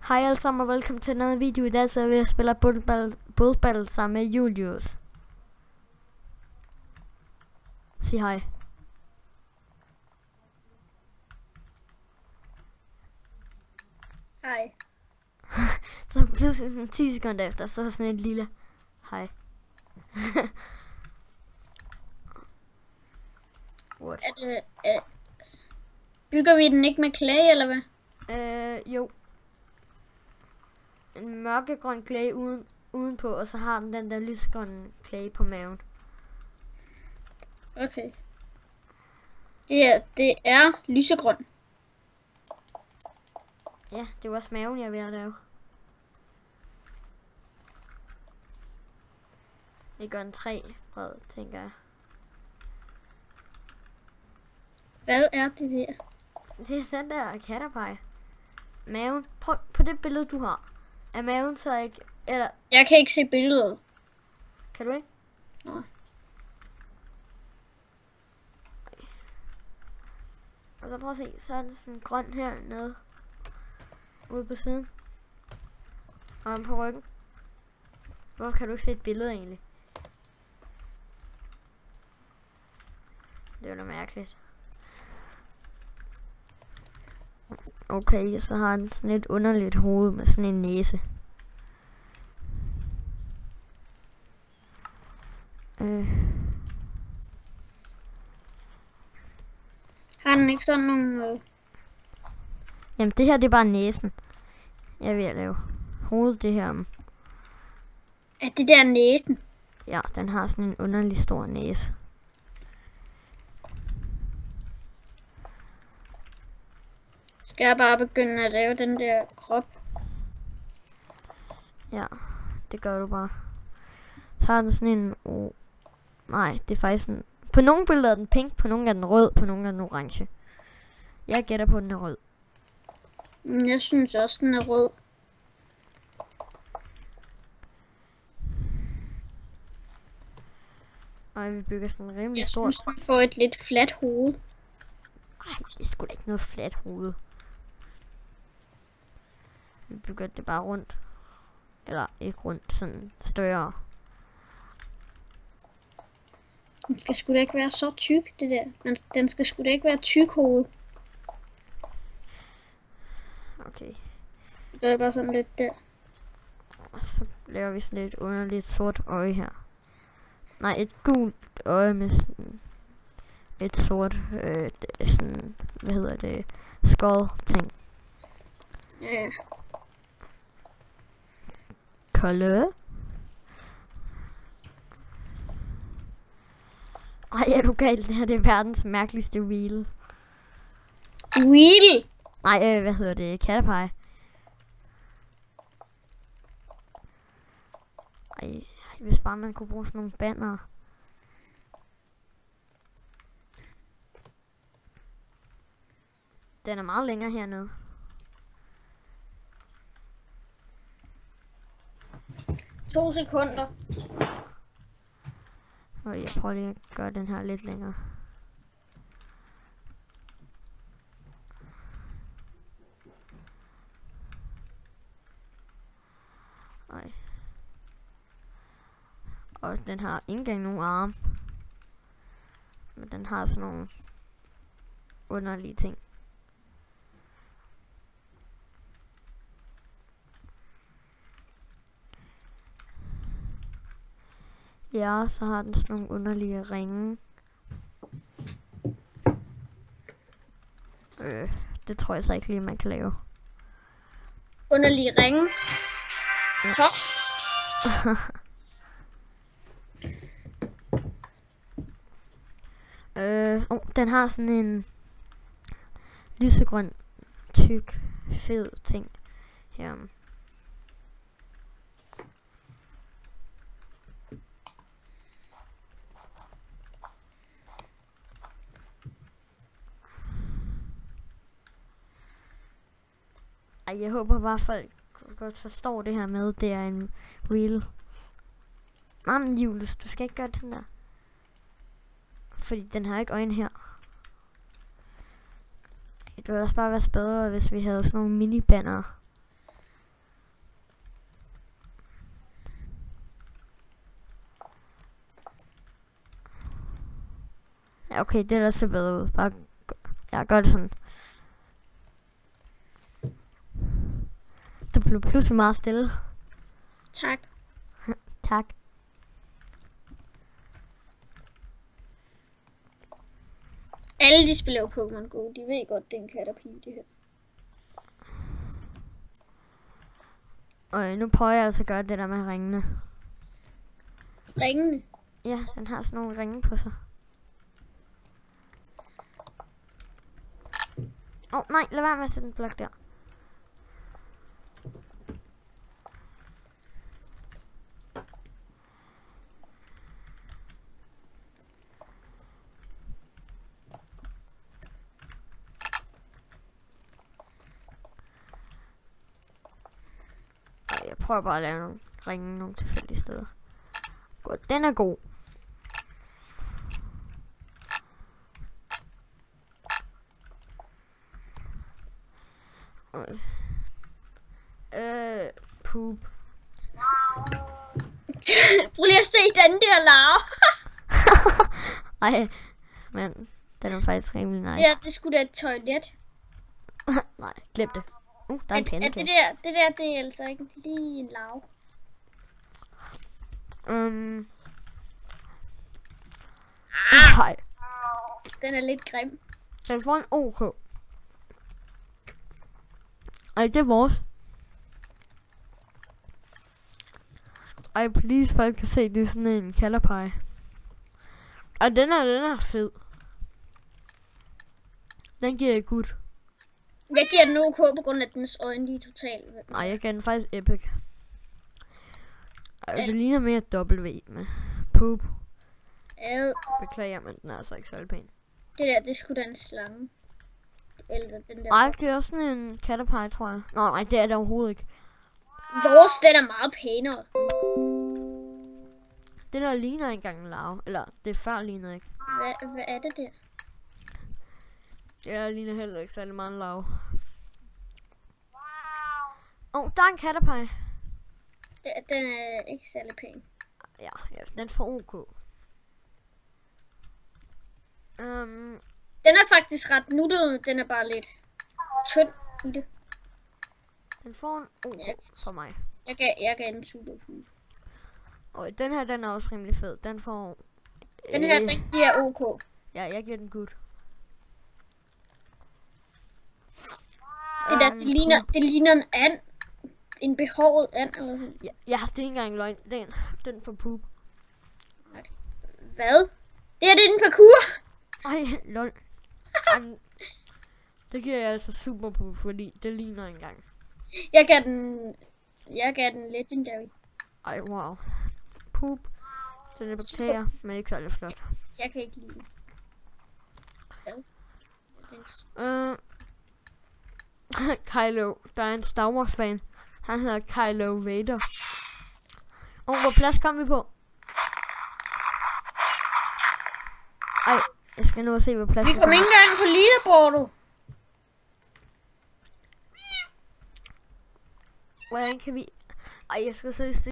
Hej alle sammen og velkommen til en anden video. I dag så er vi at spille bådbattle sammen med Julius. Sig hej. Hej. Så pludselig sådan 10 sekunder efter, så er sådan et lille hej. What? Bygger vi den ikke med clay, eller hvad? Jo. En mørkegrøn clay udenpå, og så har den der lysgrønne clay på maven. Okay. Det er lysegrøn. Ja, det var også maven, jeg er ved at lave. Vi gør en 3 bred, tænker jeg. Hvad er det der? Det er den der katterpej. Maven. Prøv på det billede, du har. Er maven så ikke... Eller... Jeg kan ikke se billedet. Kan du ikke? Nej. Og så prøv at se, så er den sådan grøn hernede. Ude på siden. Og om på ryggen. Hvorfor kan du ikke se et billede egentlig? Det er da mærkeligt. Okay, så har den sådan et underligt hoved med sådan en næse. Har den ikke sådan nogle... Jamen det her, det er bare næsen. Jeg vil lave hovedet det her. Er det der næsen? Ja, den har sådan en underlig stor næse. Skal jeg bare begynde at lave den der krop? Ja, det gør du bare. Så har den sådan en... nej, det er faktisk en... På nogle billeder er den pink, på nogle er den rød, på nogle er den orange. Jeg gætter på, at den er rød. Jeg synes også, den er rød. Og vi bygger sådan en rimelig Jeg stort... synes, den får et lidt fladt hoved. Ej, det er sgu da ikke noget fladt hoved. Vi bygger det bare rundt. Eller ikke rundt, sådan større. Den skal sgu da ikke være så tyk, det der. Men den skal sgu da ikke være tyk hoved. Okay. Så det er bare sådan lidt der. Og så laver vi sådan et underligt sort øje her. Nej, et gult øje med sådan et sort, sådan, hvad hedder det, skål ting. Ja. Kolde. Ej, er du galt? Det her det er verdens mærkeligste wheel. Wheel! Nej, hvad hedder det? Katterpej. Ej, hvis bare man kunne bruge sådan nogle banner. Den er meget længere hernede. To sekunder. Og jeg prøver lige at gøre den her lidt længere. Ej. Og den har ikke engang nogen arme. Men den har sådan nogle underlige ting. Ja, så har den sådan nogle underlige ringe. Det tror jeg så ikke lige, man kan lave. Underlige ringe. Ja. Så. Den har sådan en lysegrøn, tyk, fed ting her. Ej, jeg håber bare, folk godt forstår det her med, det er en wheel. Nej, men Julius, du skal ikke gøre det sådan der. Fordi den har ikke øjne her. Det ville også bare være bedre, hvis vi havde sådan nogle mini-banner. Ja, okay, det der ser bedre ud. Bare gør det sådan. Det blev pludselig meget stille. Tak. Tak. Alle de spiller jo Pokémon Go. De ved godt, det er en kat og pige, det her. Og nu prøver jeg altså at gøre det der med ringene. Ringene? Ja, den har sådan nogle ringe på sig. Nej, lad være med at sætte en blok der. Jeg prøver bare at lave nogle ringe nogle tilfældige steder. Godt, den er god. Poop. Prøv lige at se den der larve. Ej, men den er faktisk rimelig nice. Ja, det skulle da et toilet. Nej, glem det. Der er en pandekage. Det er altså ikke lige en larve. Nej. Den er lidt grim. Den får en OK. Ej, det er vores. Ej, please, folk kan se, det er sådan en kalderpege. Og den er fed. Den giver jeg good. Jeg giver den OK på grund af dens øjne, de er totalt. Nej, jeg giver den faktisk epic. Ej, det ligner mere W med poop. Beklager, men den er altså ikke særlig pæn. Det er sgu da en slange. Eller den der. Ej, det er også sådan en katterpege, tror jeg. Nej, det er det overhovedet ikke. Vores, den er meget pænere. Det der ligner ikke engang en larve. Eller, det før lignede ikke. Hvad er det der? Det der ligner heller ikke særlig meget en larve. Der er en katterpege. Den er ikke særlig pæn. Ja, den får OK. Den er faktisk ret nuttet, den er bare lidt tynd i det. Den får en OK for mig. Jeg gav den super cool. Og den her, den er også rimelig fed. Den får... Den her, den giver OK. Ja, jeg giver den good. Det der, det ligner en and. En behåret and eller sådan. Ja, det er ikke engang løgn. Den får poop. Hvad? Det er en parkour. Ej, lol. Det giver jeg altså super på, fordi det ligner engang. Jeg gav den legendary. Ej, wow. Poop. Den er bakterier, men ikke særlig flot. Jeg kan ikke lide den. Kylo. Der er en Star Wars fan. Han hedder Kylo Vader. Hvor plads kom vi på? Ej, jeg skal nu se, hvor plads vi kom ikke engang på leaderboardet. Hvordan kan vi... Ej, jeg skal se